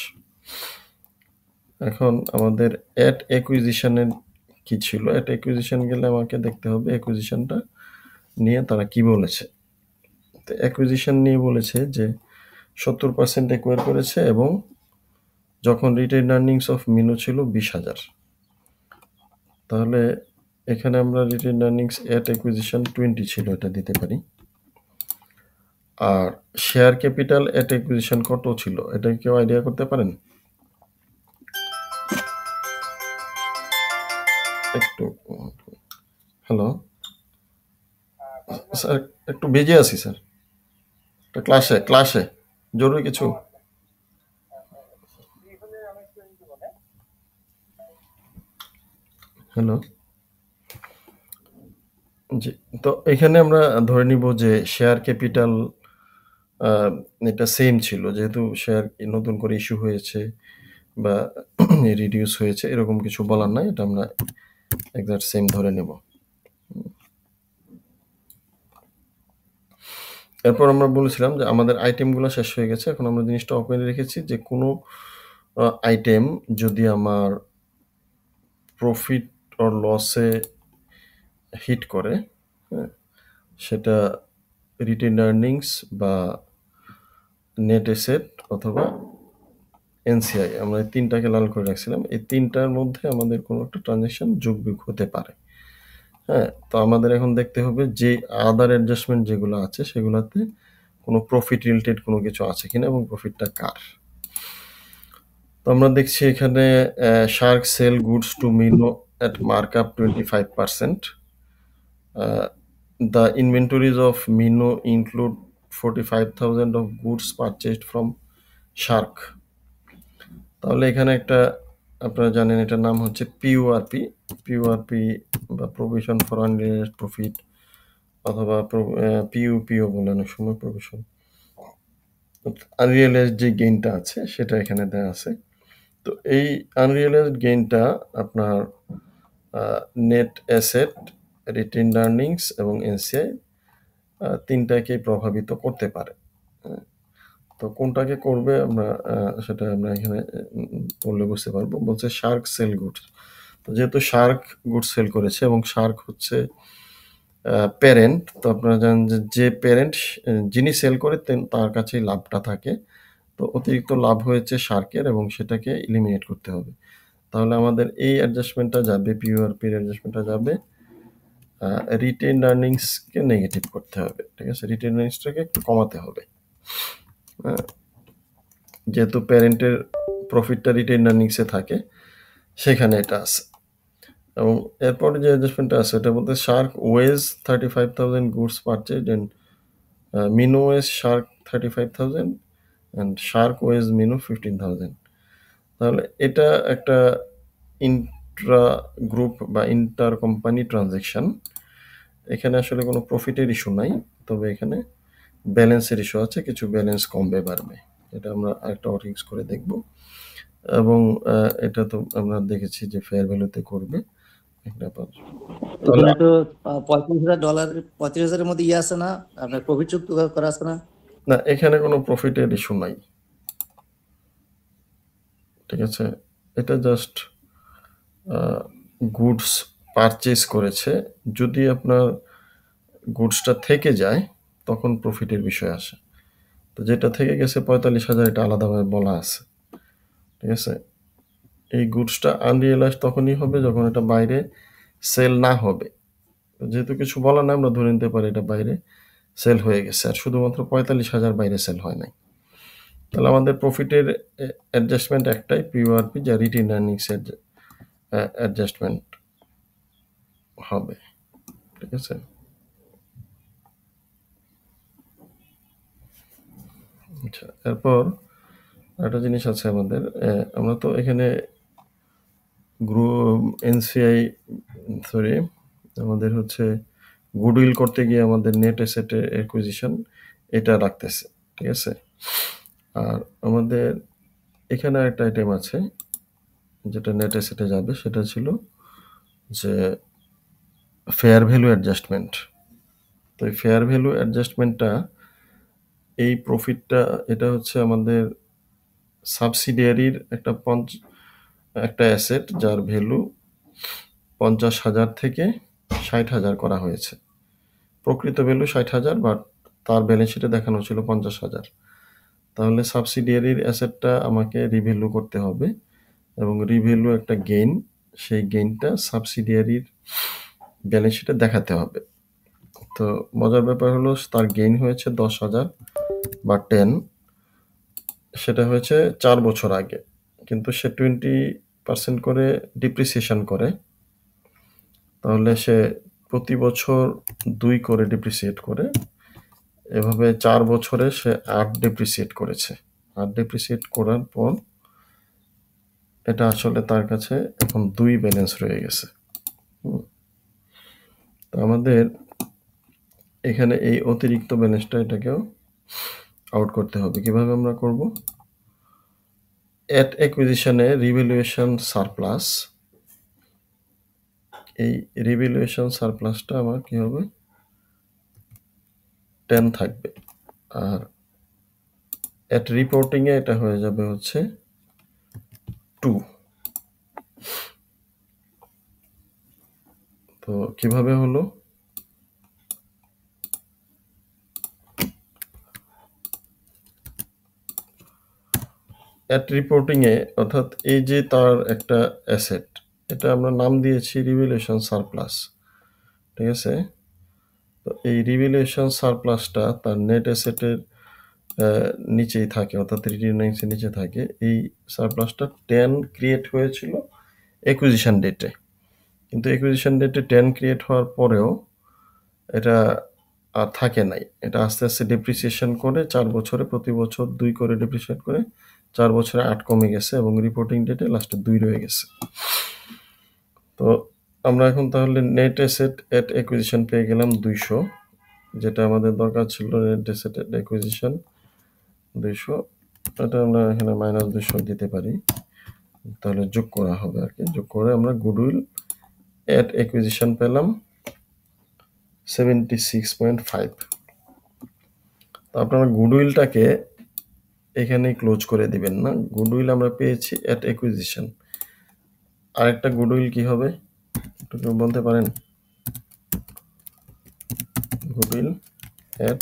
এখন আমাদের অ্যাট অ্যাকুইজিশনের কি ছিল? অ্যাট অ্যাকুইজিশন গেলে আমাকে দেখতে হবে অ্যাকুইজিশনটা নিয়ে তারা কি বলেছে। তো অ্যাকুইজিশন নিয়ে বলেছে যে 70% অ্যাকোয়ার করেছে এবং যখন রিটেইনড আর্নিংস অফ মিনু ছিল 20,000। তাহলে এখানে আমরা রিটেইনড আর্নিংস অ্যাট অ্যাকুইজিশন 20 ছিল, এটা দিতে পারি। আর শেয়ার ক্যাপিটাল অ্যাট অ্যাকুইজিশন কত ছিল এটা কেউ আইডিয়া করতে পারেন? একটু হ্যালো স্যার, একটু বিজি আছি স্যার, একটা ক্লাসে জরুরি কিছু। হ্যালো, জি। তো এখানে আমরা ধরে নিব যে শেয়ার ক্যাপিটাল এটা সেম ছিল, যেহেতু শেয়ার নতুন করে ইস্যু হয়েছে বা রিডিউস হয়েছে এরকম কিছু বলার নাই, এটা আমরা এক্সাক্ট সেম ধরে নেব। এরপর আমরা বলেছিলাম যে আমাদের আইটেমগুলো শেষ হয়ে গেছে। এখন আমরা জিনিসটা ওপেন রেখেছি যে কোনো আইটেম যদি আমার প্রফিট অর লসে হিট করে, হ্যাঁ, সেটা রিটেইনড আর্নিংস বা নেট অ্যাসেট অথবা এনসিআই, আমরা এই তিনটাকে লাল করে রাখছিলাম। এই তিনটার মধ্যে আমাদের কোনো একটা ট্রানজাকশন যোগ-বিয়োগ হতে পারে। হ্যাঁ, তো আমাদের এখন দেখতে হবে যে আদার অ্যাডজাস্টমেন্ট যেগুলো আছে সেগুলাতে কোনো প্রফিট রিলেটেড কোনো কিছু আছে কিনা এবং প্রফিটটা কার। তো আমরা দেখছি এখানে Shark sell goods to Minnow at markup 25%. The inventories of Mino include 45,000 of goods purchased from Shark. তাহলে এখানে একটা আপনারা জানেন এটার নাম হচ্ছে পিইউআরপি বা প্রভিশন ফর আনরিয়েলাইজড প্রফিট অথবা পিইউপিও বলে অনেক সময় প্রভিশন। আনরিয়েলাইজড যে গেইনটা আছে সেটা এখানে দেওয়া আছে। তো এই আনরিয়েলাইজড গেইনটা আপনার নেট অ্যাসেট, রিটেইনড আর্নিংস এবং এনসিআই তিনটাকেই প্রভাবিত করতে পারে। তো কোনটাকে করবে আমরা সেটা আমরা এখানে বললে বুঝতে পারবো। বলছে শার্ক সেল গুডস। তো যেহেতু শার্ক গুডস সেল করেছে এবং শার্ক হচ্ছে প্যারেন্ট, তো আপনারা জানেন যে প্যারেন্ট যিনি সেল করে তার কাছেই লাভটা থাকে। তো অতিরিক্ত লাভ হয়েছে শার্কের এবং সেটাকে এলিমিনেট করতে হবে। তাহলে আমাদের এই অ্যাডজাস্টমেন্টটা যাবে, পিইউআরপির অ্যাডজাস্টমেন্টটা যাবে রিটেইনড আর্নিংসকে নেগেটিভ করতে হবে। ঠিক আছে, রিটেইনড আর্নিংসটাকে একটু কমাতে হবে। যেহেতু প্যারেন্টের প্রফিটটা রিটেইনড আর্নিংসে থাকে সেখানে এটা আছে। এবং এরপরে যে অ্যাডজাস্টমেন্টটা আছে এটা বলতে Shark owes 35,000 goods purchased and Minnow owes Shark 35,000 and Shark owes Minnow 15,000। তাহলে এটা একটা ইন্ট্রা গ্রুপ বা ইন্টার কোম্পানি ট্রানজ্যাকশন। এখানে আসলে কোনো প্রফিটের ইস্যু নাই, তবে এখানে ব্যালেন্সের ইস্যু আছে, কিছু ব্যালেন্স কমবে বাড়বে। এটা আমরা আরেকটা ওয়ার্কিংস করে দেখব। এবং এটা তো আমরা দেখেছি যে ফেয়ার ভ্যালুতে করবে একটা এখানে তো $35,000 $35,000 মধ্যে ইয়ে আছে না, আপনার প্রফিট যুক্ত করা আছে না? না, এখানে কোনো প্রফিটের ইস্যু নাই। ঠিক আছে, এটা জাস্ট গুডস পারচেজ করেছে। যদি আপনার গুডসটা থেকে যায় তখন প্রফিটের বিষয় আসে। তো যেটা থেকে গেছে 45,000 এটা আলাদাভাবে বলা আছে। ঠিক আছে, এই গুডসটা আনরিয়েলাইজড তখনই হবে যখন এটা বাইরে সেল না হবে। যেহেতু কিছু বলা না, আমরা ধরে নিতে পারি এটা বাইরে সেল হয়ে গেছে, আর শুধুমাত্র 45,000 বাইরে সেল হয় নাই। তাহলে আমাদের প্রফিটের অ্যাডজাস্টমেন্ট একটাই, পিইউআরপি, যা রিটেইনড আর্নিংস অ্যাডজাস্টমেন্ট হবে। ঠিক আছে, আচ্ছা, এরপর একটা জিনিস আছে আমাদের, আমরা তো এখানে আমাদের হচ্ছে গুডউইল করতে গিয়ে আমাদের নেট অ্যাসেটের অ্যাকুইজিশন এটা রাখতেছে। ঠিক আছে, আর আমাদের এখানে একটা আইটেম আছে যেটা নেট অ্যাসেটে যাবে, সেটা ছিল যে ফেয়ার ভ্যালু অ্যাডজাস্টমেন্ট। তো এই ফেয়ার ভ্যালু অ্যাডজাস্টমেন্টটা, এই প্রফিটটা, এটা হচ্ছে আমাদের সাবসিডিয়ারির একটা অ্যাসেট যার ভ্যালু 50,000 থেকে 60,000 করা হয়েছে। প্রকৃত ভ্যালু 60,000, বাট তার ব্যালেন্স শিটে দেখানো ছিল 50,000। তাহলে সাবসিডিয়ারির অ্যাসেটটা আমাকে রিভ্যালু করতে হবে এবং রিভ্যালু একটা গেইন, সেই গেইনটা সাবসিডিয়ারির ব্যালেন্স শিটে দেখাতে হবে। তো মজার ব্যাপার হলো তার গেইন হয়েছে 10,000 বা 10, সেটা হয়েছে 4 বছর আগে, কিন্তু সে 20% করে ডিপ্রিসিয়েশন করে। তাহলে সে প্রতি বছর 2 করে ডিপ্রিসিয়েট করে, এভাবে 4 বছরে সে 8 ডিপ্রিসিয়েট করেছে। 8 ডিপ্রিসিয়েট করার পর এটা আসলে তার কাছে এখন 2 ব্যালেন্স রয়ে গেছে। তো আমাদের এখানে এই অতিরিক্ত ব্যালেন্সটা এটাকেও আউট করতে হবে। কিভাবে আমরা করব? এট অ্যাকুইজিশনে রিভ্যালুয়েশন সারপ্লাস, এই রিভ্যালুয়েশন সারপ্লাসটা আমার কি হবে? 10 থাকবে। আর এট রিপোর্টিংয়ে এটা হয়ে যাবে হচ্ছে 2। তো তো কিভাবে হলো? অ্যাট রিপোর্টিং এ অর্থাৎ এই যে তার একটা অ্যাসেট, এটা আমরা নাম দিয়েছি রিভ্যালুয়েশন সারপ্লাস। ঠিক আছে? তো এই রিভ্যালুয়েশন সারপ্লাসটা তার নেট অ্যাসেটের নিচেই থাকে, অর্থাৎ রিটেন এর নিচে থাকে। এই সারপ্লাসটা 10 ক্রিয়েট হয়েছিল অ্যাকুইজিশন ডেটে, কিন্তু অ্যাকুইজিশন ডেটে 10 ক্রিয়েট হওয়ার পরেও এটা আর থাকে নাই। এটা আস্তে আস্তে ডেপ্রিসিয়েশন করে 4 বছরে প্রতি বছর 2 করে ডেপ্রিসিয়েট করে 4 বছরে 8 কমে গেছে এবং রিপোর্টিং ডেটে লাস্টে 2 রয়ে গেছে। তো আমরা এখন তাহলে নেট অ্যাসেট এট অ্যাকুইজিশন পেয়ে গেলাম 200, যেটা আমাদের দরকার ছিল নেট অ্যাসেট এট অ্যাকুইজিশন 200। এটা আমরা এখানে -200 দিতে পারি, তাহলে যোগ করা হবে আর কি। যোগ করে আমরা গুডউইল এট অ্যাকুইজিশন পেলাম 76.5। তো আপনারা গুডউইলটাকে এখানেই ক্লোজ করে দিবেন না। গুডউইল আমরা পেয়েছি এট অ্যাকুইজিশন। আরেকটা গুডউইল কি হবে একটু কেউ বলতে পারেন? গুডউইল এট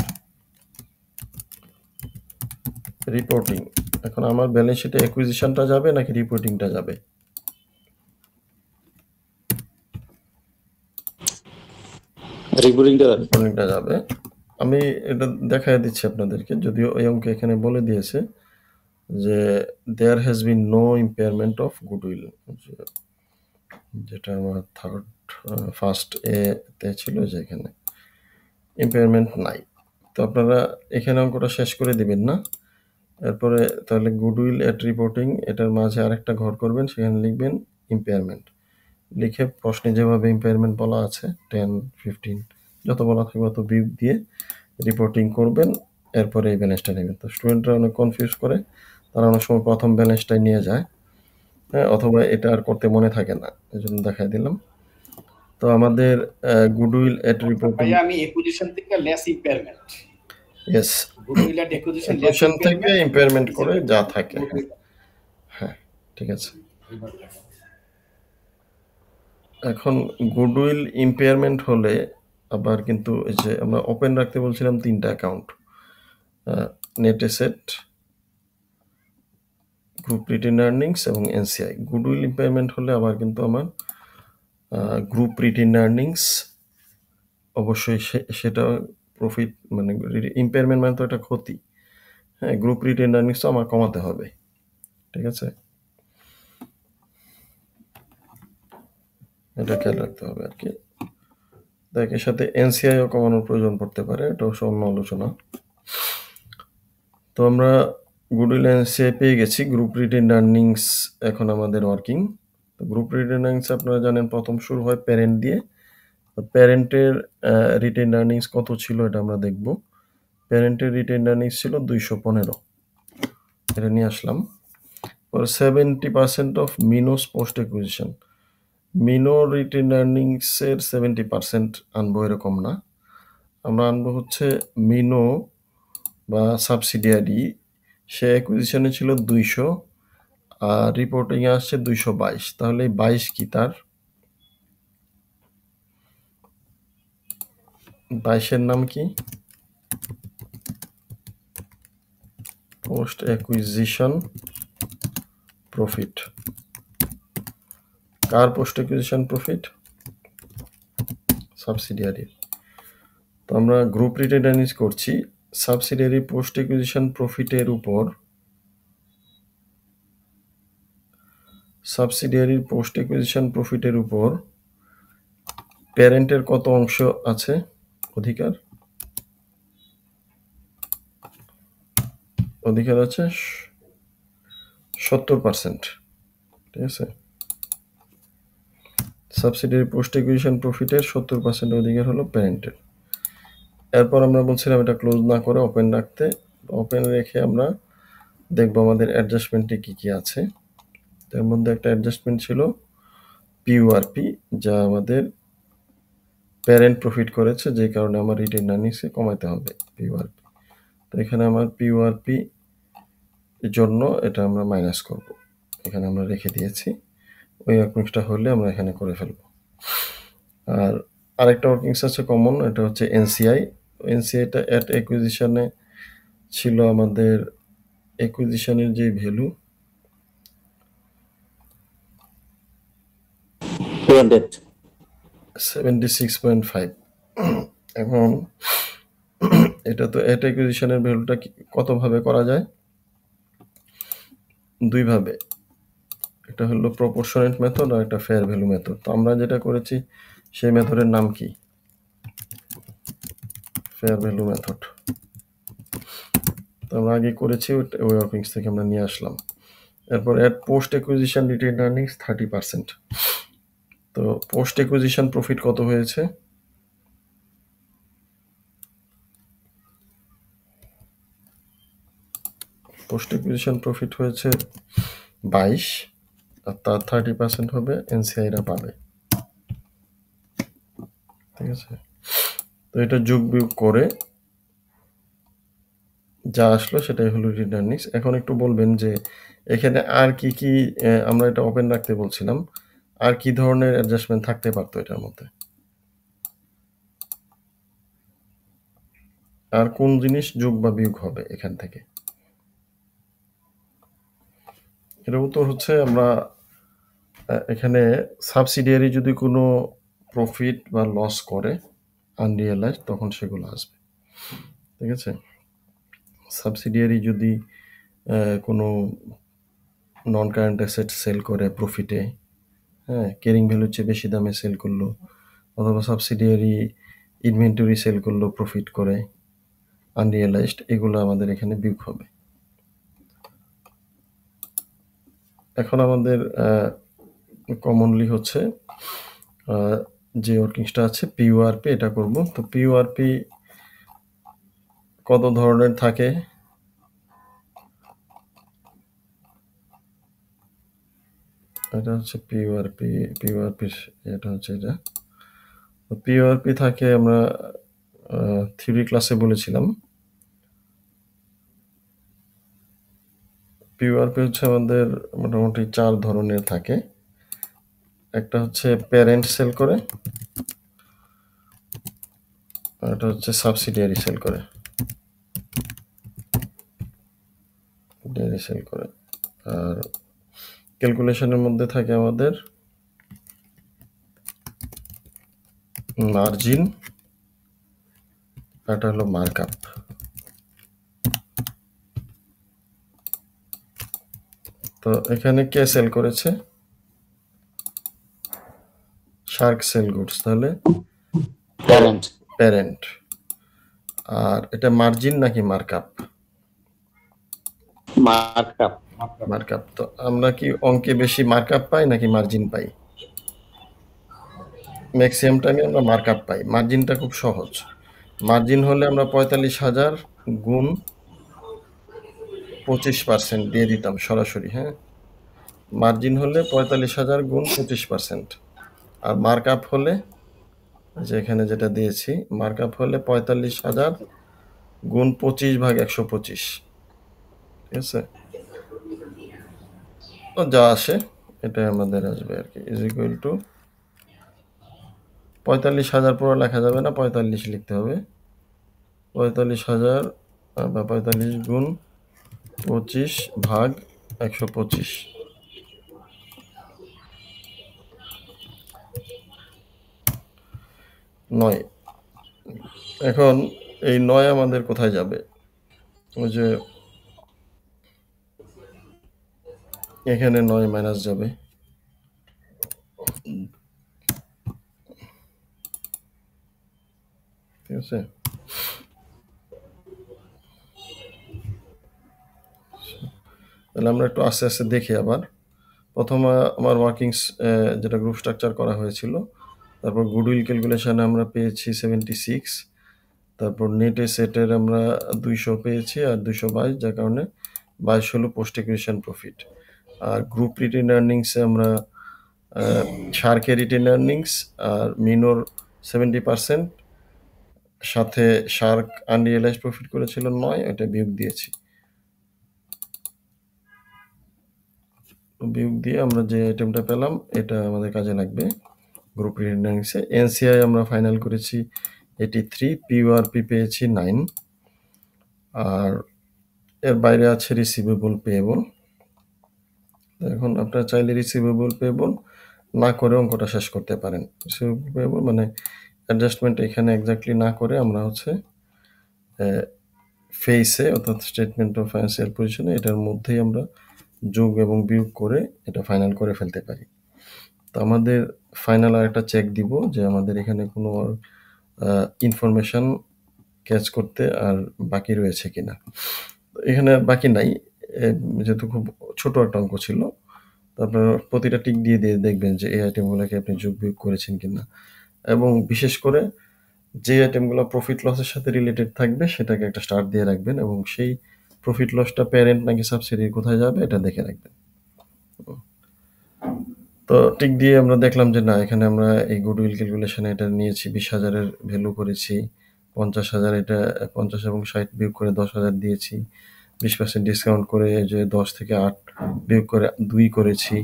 রিপোর্টিং। এখন আমার ব্যালেন্স শিটে অ্যাকুইজিশনটা যাবে নাকি রিপোর্টিংটা যাবে? রিপোর্টিংটা যাবে। আমি এটা দেখাই দিচ্ছি আপনাদেরকে, যদিও এই অঙ্ক এখানে বলে দিয়েছে যে there has been no impairment of goodwill, যেটা আমার ফার্স্ট এ তে ছিল, যে এখানে ইম্পেয়ারমেন্ট নাই। তো আপনারা এখানে অঙ্কটা শেষ করে দিবেন না, এরপরে তাহলে গুডউইল এট রিপোর্টিং এটার মাঝে আরেকটা ঘর করবেন, সেখানে লিখবেন ইম্পেয়ারমেন্ট। লিখে প্রশ্নে যেভাবে ইম্পেয়ারমেন্ট বলা আছে 10, 15 যত বলা থাকবে অত বিয়োগ দিয়ে রিপোর্টিং করবেন, এরপরে এই ব্যালেন্সটা নেবেন। তো স্টুডেন্টরা অনেক কনফিউজ করে, তারা অনেক সময় প্রথম ব্যালেন্সটাই নিয়ে যায়, হ্যাঁ, অথবা এটা আর করতে মনে থাকে না, এই জন্য দেখাই দিলাম। তো আমাদের গুডউইল এট রিপোর্টিং, ভাইয়া আমি অ্যাকুইজিশন থেকে লেস ইম্পেয়ারমেন্ট, ইয়েস, গুডউইল এট অ্যাকুইজিশন লেস অ্যাকুইজিশন থেকে ইম্পেয়ারমেন্ট করে যা থাকে, হ্যাঁ ঠিক আছে। এখন গুডউইল ইম্পেয়ারমেন্ট হলে আবার কিন্তু এই যে আমরা ওপেন রাখতে বলছিলাম 3টা account, net asset, group retain earnings এবং এনসিআই। গুডউইল ইম্পেয়ারমেন্ট হলে আবার কিন্তু আমার গ্রুপ রিটেন আর্নিংস অবশ্যই সেটা প্রফিট, মানে ইম্পেয়ারমেন্ট মানে তো এটা ক্ষতি, হ্যাঁ, গ্রুপ রিটেন আর্নিংস তো আমার কমাতে হবে, ঠিক আছে, এটা খেয়াল রাখতে হবে আর কি। এর সাথে এনসিআইও কমানোর প্রয়োজন পড়তে পারে, এটা অবশ্য অন্য আলোচনা। তো আমরা গুডউইল এনসিআই পেয়ে গেছি, গ্রুপ রিটেন আর্নিংস এখন আমাদের ওয়ার্কিং। তো গ্রুপ রিটেন আর্নিংস আপনারা জানেন প্রথম শুরু হয় প্যারেন্ট দিয়ে। প্যারেন্টের রিটেন আর্নিংস কত ছিল এটা আমরা দেখব। প্যারেন্টের রিটেন আর্নিংস ছিল 215, এটা নিয়ে আসলাম। 70% of Minnow's post acquisition. Minnow retain আর্নিংসের 70% আনবো এরকম না, আমরা আনবো হচ্ছে মিনো বা সাবসিডিয়ারি, সে অ্যাকুইজিশনে ছিল 200 আর রিপোর্টিংয়ে আসছে 222, তাহলে 22 কি তার 22-এর নাম কি? Post acquisition profit. কার পোস্ট অ্যাকুইজিশন প্রফিট? সাবসিডিয়ারি। তো আমরা গ্রুপ রিটেন আর্নিংস করছি, সাবসিডিয়ারি পোস্ট অ্যাকুইজিশন প্রফিটের উপর, সাবসিডিয়ারির পোস্ট অ্যাকুইজিশন প্রফিটের উপর প্যারেন্টের কত অংশ আছে অধিকার? অধিকার আছে 70%, ঠিক আছে। সাবসিডিয়ারি পোস্ট অ্যাকুইজিশন প্রফিটের 70% অধিকার হলো প্যারেন্টের। এরপর আমরা বলছিলাম এটা ক্লোজ না করে ওপেন রাখতে। ওপেন রেখে আমরা দেখবো আমাদের অ্যাডজাস্টমেন্টে কি কি আছে। তার মধ্যে একটা অ্যাডজাস্টমেন্ট ছিল পিইউআরপি, যা আমাদের প্যারেন্ট প্রফিট করেছে, যে কারণে আমার রিটেন আর্নিংসকে কমাতে হবে পিইউআরপি। তো এখানে আমার পিইউআরপি এর জন্য এটা আমরা মাইনাস করব, এখানে আমরা রেখে দিয়েছি, ওই অ্যাকাউন্টটা হলে আমরা এখানে করে ফেলবো। আর আরেকটা ওয়ার্কিংস আছে কমন, এটা হচ্ছে এনসিআই। এনসিআইটা অ্যাট অ্যাকুইজিশনে ছিল আমাদের অ্যাকুইজিশনের যে ভ্যালু 76.5। এখন এটা তো অ্যাট অ্যাকুইজিশনের ভ্যালুটা কতভাবে করা যায়? দুইভাবে, এটা হলো প্রপোর্শনেট মেথড আর একটা ফেয়ার ভ্যালু মেথড। তো আমরা যেটা করেছি সেই মেথডের নাম কি? Fair value method. তো আমরা আগে করেছি, ওই ওয়ার্কিংস থেকে আমরা নিয়ে আসলাম। এরপর at post acquisition retained earnings 30%। তো পোস্ট অ্যাকুইজিশন প্রফিট কত হয়েছে? পোস্ট অ্যাকুইজিশন প্রফিট হয়েছে 22, আর তার 30% হবে এনসিআইরা পাবে। ঠিক আছে, তো এটা যোগ বিয়োগ করে যা আসলো সেটাই হলো রিটেইনড আর্নিংস। এখন একটু বলবেন যে এখানে আর কি কি, আমরা এটা ওপেন রাখতে বলছিলাম, আর কি ধরনের অ্যাডজাস্টমেন্ট থাকতে পারতো এটার মধ্যে? আর কোন জিনিস যোগ বা বিয়োগ হবে এখান থেকে? এর উত্তর হচ্ছে আমরা এখানে সাবসিডিয়ারি যদি কোনো প্রফিট বা লস করে আনরিয়েলাইজ, তখন সেগুলো আসবে। ঠিক আছে, সাবসিডিয়ারি যদি কোনো নন কারেন্ট অ্যাসেট সেল করে প্রফিটে, হ্যাঁ, ক্যারিং ভ্যালুর চেয়ে বেশি দামে সেল করলো, অথবা সাবসিডিয়ারি ইনভেন্টরি সেল করলো প্রফিট করে আনরিয়েলাইজড, এগুলো আমাদের এখানে বিয়োগ হবে। এখন আমাদের কমনলি হচ্ছে যে ওয়ার্কিংসটা আছে পিইউআরপি, এটা করব। তো পিইউআরপি কত ধরনের থাকে? এটা হচ্ছে পিইউআরপি, এটা হচ্ছে এটা। তো পিইউআরপি থাকে, আমরা থিওরি ক্লাসে বলেছিলাম পিইউআরপি হচ্ছে আমাদের মোটামুটি 4 ধরনের থাকে। একটা হচ্ছে প্যারেন্ট সেল করে, আর এটা হচ্ছে সাবসিডিয়ারি সেল করে, আর ক্যালকুলেশনের মধ্যে থাকে আমাদের মার্জিন, এটা হলো মার্কআপ। তো এখানে কে সেল করেছে? শার্ক সেল গুডস, তাহলে প্যারেন্ট। আর এটা মার্জিন নাকি মার্কআপ? মার্কআপ। তো আমরা কি অঙ্কে বেশি মার্কআপ পাই নাকি মার্জিন পাই? ম্যাক্সিমাম টাইমে আমরা মার্কআপ পাই। মার্জিনটা খুব সহজ। মার্জিন হলে আমরা 45,000 গুণ 25% দিয়ে দিতাম সরাসরি। হ্যাঁ, মার্জিন হলে 45,000 গুণ 25%, আর মার্কআপ হলে যে এখানে যেটা দিয়েছি, মার্কআপ হলে 45,000 গুণ 25/125। ঠিক আছে, তো যা আসে এটাই আমাদের আসবে আর কি, ইজ ইকুয়াল টু 45,000 পুরো লেখা যাবে না, 45 লিখতে হবে। 45,000 বা 45 গুণ 25/125। 9। এখন এই 9 আমাদের কোথায় যাবে? ওই যে এখানে 9 মাইনাস যাবে। ঠিক আছে, তাহলে আমরা একটু আস্তে আস্তে দেখি আবার। প্রথমে আমার ওয়ার্কিংস যেটা গ্রুপ স্ট্রাকচার করা হয়েছিল, তারপর গুডউইল ক্যালকুলেশনে আমরা পেয়েছি 76, তারপর নেট এসেটের আমরা 200 পেয়েছি আর 222, যার কারণে 22 হলো পোস্ট অ্যাকুইজিশন প্রফিট। আর গ্রুপ রিটেন আর্নিংসে আমরা শার্কের রিটেন আর্নিংস আর মিনোর 70%, সাথে শার্ক আনরিয়েলাইজ প্রফিট করেছিল 9, এটা বিয়োগ দিয়েছি। বিয়োগ দিয়ে আমরা যে আইটেমটা পেলাম এটা আমাদের কাজে লাগবে। গ্রুপ রিটার্নিংসে। এনসিআই আমরা ফাইনাল করেছি 83, পিইউআরপি পেয়েছি 9, আর এর বাইরে আছে রিসিভেবল পেয়েবল। এখন আপনারা চাইলে রিসিভেবল পেয়েবল না করে অঙ্কটা শেষ করতে পারেন। রিসিভেবল পেয়েবল মানে অ্যাডজাস্টমেন্ট এখানে এক্স্যাক্টলি না করে আমরা হচ্ছে ফেসে অর্থাৎ স্টেটমেন্ট অফ ফাইন্যান্সিয়াল পজিশনে এটার মধ্যেই আমরা যোগ এবং বিয়োগ করে এটা ফাইনাল করে ফেলতে পারি। তো আমাদের ফাইনাল আর একটা চেক দিব যে আমাদের এখানে কোনো ইনফরমেশন ক্যাচ করতে আর বাকি রয়েছে কিনা। এখানে বাকি নাই, যেহেতু খুব ছোট একটা অঙ্ক ছিল। তো আপনারা প্রতিটা টিক দিয়ে দিয়ে দেখবেন যে এই আইটেমগুলোকে আপনি যোগ বিয়োগ করেছেন কিনা, এবং বিশেষ করে যে আইটেমগুলো প্রফিট লসের সাথে রিলেটেড থাকবে সেটাকে একটা স্টার দিয়ে রাখবেন, এবং সেই প্রফিট লসটা প্যারেন্ট নাকি সাবসিডি কোথায় যাবে এটা দেখে রাখবেন। তো টিক দিয়ে আমরা দেখলাম যে না, এখানে আমরা এই গুডউইল ক্যালকুলেশনে এটা নিয়েছি 20,000-এর ভ্যালু করেছি, 50,000 এটা 50 এবং 60 বিয়োগ করে 10,000 দিয়েছি, 20% ডিসকাউন্ট করে যে 10 থেকে 8 বিয়োগ করে 2 করেছি,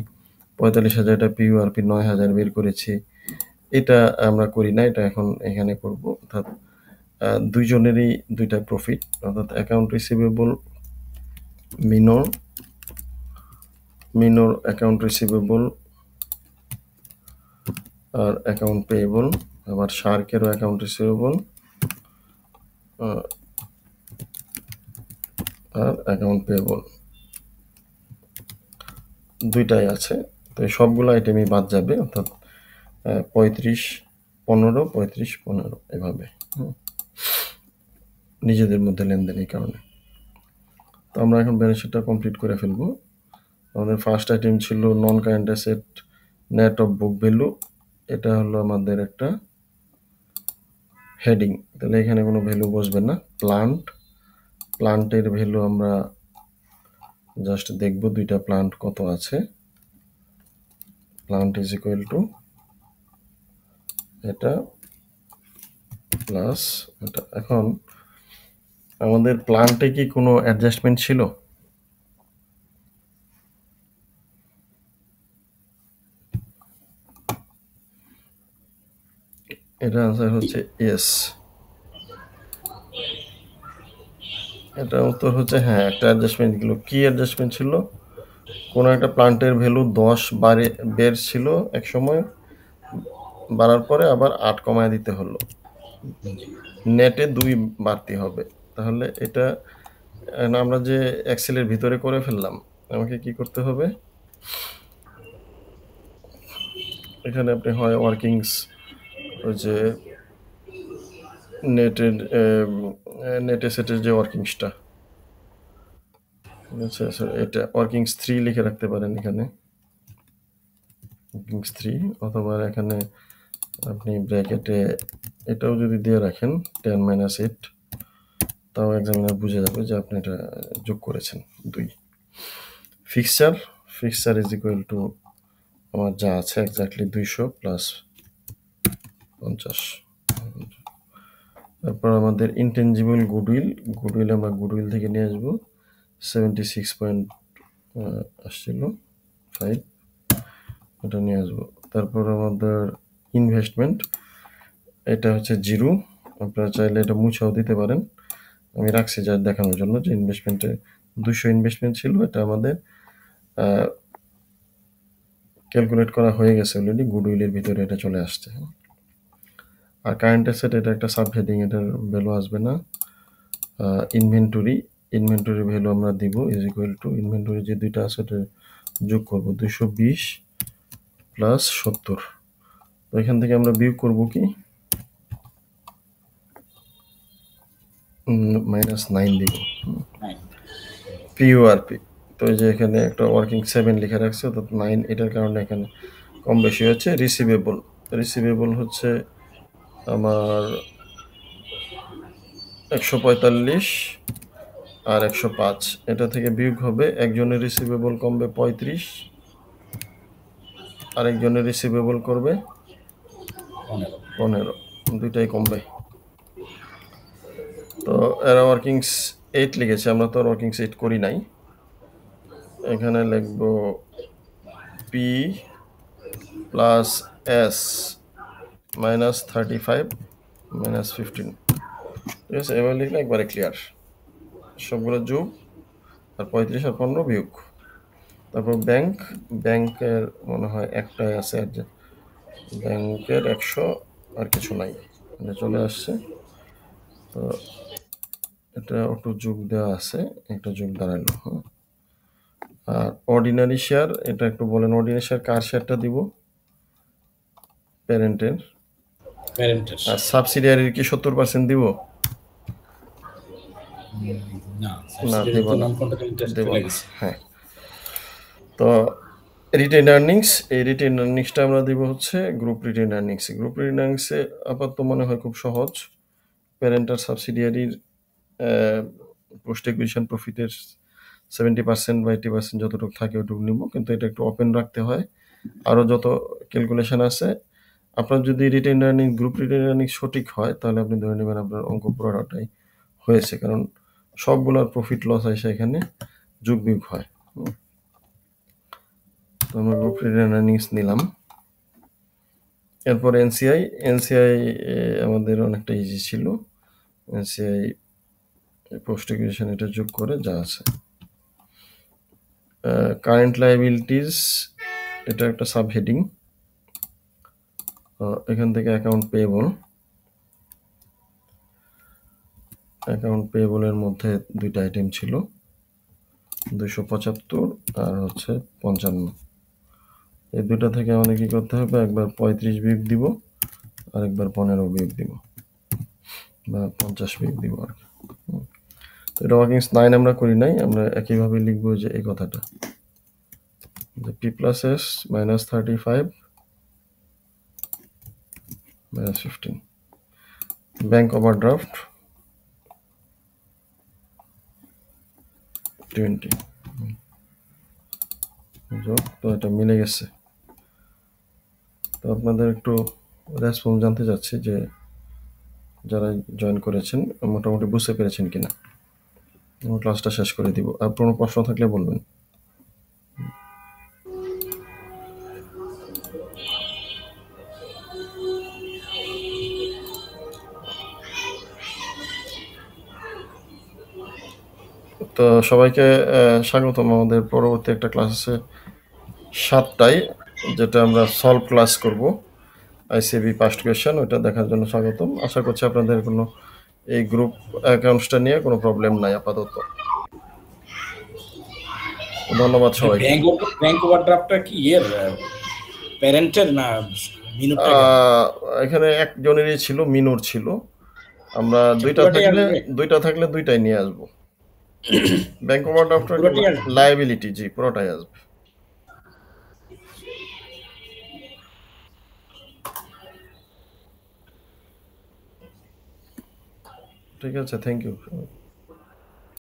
45,000 এটা পিইউআরপি 9,000 বের করেছি। এটা আমরা করি না, এটা এখন এখানে করব। অর্থাৎ দুইজনেরই দুইটা প্রফিট, অর্থাৎ অ্যাকাউন্ট রিসিভেবল মিনোর অ্যাকাউন্ট রিসিভেবল আর অ্যাকাউন্ট পেয়েবল, আবার শার্কেরও অ্যাকাউন্ট রিসিভেবল আর অ্যাকাউন্ট পেয়েবল, দুইটাই আছে। তো এই সবগুলো আইটেমই বাদ যাবে, অর্থাৎ 35-15, 35-15 এভাবে নিজেদের মধ্যে লেনদেন এই কারণে। তো আমরা এখন ব্যালেন্স শিটটা কমপ্লিট করে ফেলবো। আমাদের ফার্স্ট আইটেম ছিল নন current asset net of book value, এটা হলো আমাদের একটা হেডিং, তাহলে এখানে কোনো ভ্যালু বসবে না। প্লান্টের ভ্যালু আমরা জাস্ট দেখব দুইটা প্লান্ট কত আছে। প্লান্ট ইজ ইকুয়াল টু এটা প্লাস এটা। এখন আমাদের প্লান্টে কি কোনো অ্যাডজাস্টমেন্ট ছিল? এটা আনসার হচ্ছে ইয়েস। এটা উত্তর হচ্ছে হ্যাঁ, একটা অ্যাডজাস্টমেন্ট ছিল। কি অ্যাডজাস্টমেন্ট ছিল? কোনো একটা প্লান্টের ভ্যালু 10 বের ছিল এক সময়, বাড়ার পরে আবার 8 কমায় দিতে হলো, নেটে 2 বাড়তি হবে। তাহলে এটা আমরা যে এক্সেলের ভিতরে করে ফেললাম, আমাকে কি করতে হবে? এখানে আপনি হয় ওয়ার্কিংস, ওই যে নেট এসেটের যে ওয়ার্কিংসটা, ঠিক আছে, এটা ওয়ার্কিংস 3 লিখে রাখতে পারেন এখানে, ওয়ার্কিংস 3, অথবা এখানে আপনি ব্র্যাকেটে এটাও যদি দিয়ে রাখেন 10 - 8, তাও এক্সামিনার বুঝে যাবে যে আপনি এটা যোগ করেছেন 2। ফিক্সচার ইজ ইকুয়াল টু আমার যা আছে এক্স্যাক্টলি 200 প্লাস 50। তারপর আমাদের ইনটেনজিবল গুডউইল আমরা গুডউইল থেকে নিয়ে আসবো 76 পয়েন্ট আসছিল 5, এটা নিয়ে আসবো। তারপর আমাদের ইনভেস্টমেন্ট, এটা হচ্ছে 0, আপনারা চাইলে এটা মুছাও দিতে পারেন, আমি রাখছি যা দেখানোর জন্য যে ইনভেস্টমেন্টে 200 ইনভেস্টমেন্ট ছিল, এটা আমাদের ক্যালকুলেট করা হয়ে গেছে অলরেডি, গুডউইলের ভিতরে এটা চলে আসছে। আর কারেন্ট অ্যাসেট এটা একটা সাব হেডিং, এটার ভ্যালু আসবে না। ইনভেন্টরি ভ্যালু আমরা দিব ইজ ইকুয়াল টু ইনভেন্টরি যে দুইটা আছে ওটা যোগ করব 220 প্লাস 70। তো এখান থেকে আমরা বিয়োগ করব কি -9 দিব পিইউআরপি। তো এই যে এখানে একটা ওয়ার্কিং 7 লিখে রাখছে, অর্থাৎ 9, এটার কারণে এখানে কম বেশি হচ্ছে। রিসিভেবল হচ্ছে আমার 145 আর 105, এটা থেকে বিয়োগ হবে একজনের রিসিভেবল কমবে 35, আরেকজনের রিসিভেবল করবে 15, দুইটাই কমবে। তো এরা ওয়ার্কিংস 8 লিখেছে, আমরা তো ওয়ার্কিংস 8 করি নাই। এখানে লিখব পি প্লাস এস -35 -15, ঠিক আছে? এবার লিখলে একবারে ক্লিয়ার, সবগুলো যোগ আর 35 আর 15 বিয়োগ। তারপর ব্যাংকের মনে হয় একটাই আছে, আর যে ব্যাংকের 100 আর কিছু নাই, এটা চলে আসছে। তো এটা একটু যোগ দেওয়া আছে, একটা যোগ দাঁড়ালো। হ্যাঁ, আর অর্ডিনারি শেয়ার, এটা একটু বলেন, অর্ডিনারি শেয়ার কার শেয়ারটা দিব? প্যারেন্টের। প্যারেন্টের আর সাবসিডিয়ারির কি 70% দিব? না, না, সাবসিডিয়ারি দেব তো না, নন কন্ট্রাক্ট ইন্টারেস্ট দেব চলে না। গেছে। হ্যাঁ, তো রিটেন আর্নিংস, এই রিটেন আর্নিংসটা আমরা দিব হচ্ছে গ্রুপ রিটেন আর্নিংসে। গ্রুপ রিটেন আর্নিংসে আপাতত মনে হয় খুব সহজ। প্যারেন্ট আর সাবসিডিয়ারির পোস্ট একুইশন প্রফিটের 70% বা 80% যতটুকু থাকে ওটুকু নিব, কিন্তু এটা একটু ওপেন রাখতে হয়। আরও যত ক্যালকুলেশন আছে, আপনার যদি written earning, group written earning সঠিক হয়, তাহলে আপনি ধরে নেবেন আপনার অঙ্ক পুরোটাই হয়েছে, কারণ সবগুলোর প্রফিট লস আসে এখানে যোগ বিয়োগ হয়। তো আমরা গ্রুপ রিটেন আর্নিংস নিলাম। এরপর এনসিআই আমাদের অনেকটা ইজি ছিল। এনসিআই পোস্ট একুইশন এটা যোগ করে যা আছে। কারেন্ট লায়াবিলিটিস, এটা একটা সাব হেডিং। এখান থেকে অ্যাকাউন্ট পেয়েবলের মধ্যে দুইটা আইটেম ছিল, 275 আর হচ্ছে 55। এই দুটা থেকে আমাদের কি করতে হবে, একবার 35 বিয়োগ দিব আর একবার 15 বিয়োগ দিব, বা 50 বিয়োগ দিব আর কি। তো এটা ওয়ার্কিংস 9 আমরা করি নাই, আমরা একইভাবে লিখবো যে এই কথাটা, যে P+S -35 -15, ব্যাংক ওভারড্রাফট 20 যোগ। তো এটা মিলে গেছে। তো আপনাদের একটু রেসপন্স জানতে চাচ্ছি যে যারা জয়েন করেছেন মোটামুটি বুঝতে পেরেছেন কিনা। আমার ক্লাসটা শেষ করে দিব, আর কোনো প্রশ্ন থাকলে বলবেন। তো সবাইকে স্বাগতম। আমাদের পরবর্তী একটা ক্লাস আছে 7টায়, যেটা আমরা সলভ ক্লাস করব, আইসিবি পাস্ট কোয়েশ্চেন, ওইটা দেখার জন্য স্বাগতম। আশা করছি আপনাদের কোনো এই গ্রুপ অ্যাকাউন্টসটা নিয়ে কোনো প্রবলেম নাই আপাতত। ধন্যবাদ সবাইকে। ব্যাংক ওভারড্রাফটটা কি প্যারেন্টের না মিনুরটা? এখানে একজনেরই ছিল, মিনুর ছিল। আমরা দুইটা থাকলে দুইটাই নিয়ে আসবো। ব্যাংক ওভারড্রাফট লায়াবিলিটি, জি, পুরোটাই আসবে। ঠিক আছে, থ্যাংক ইউ।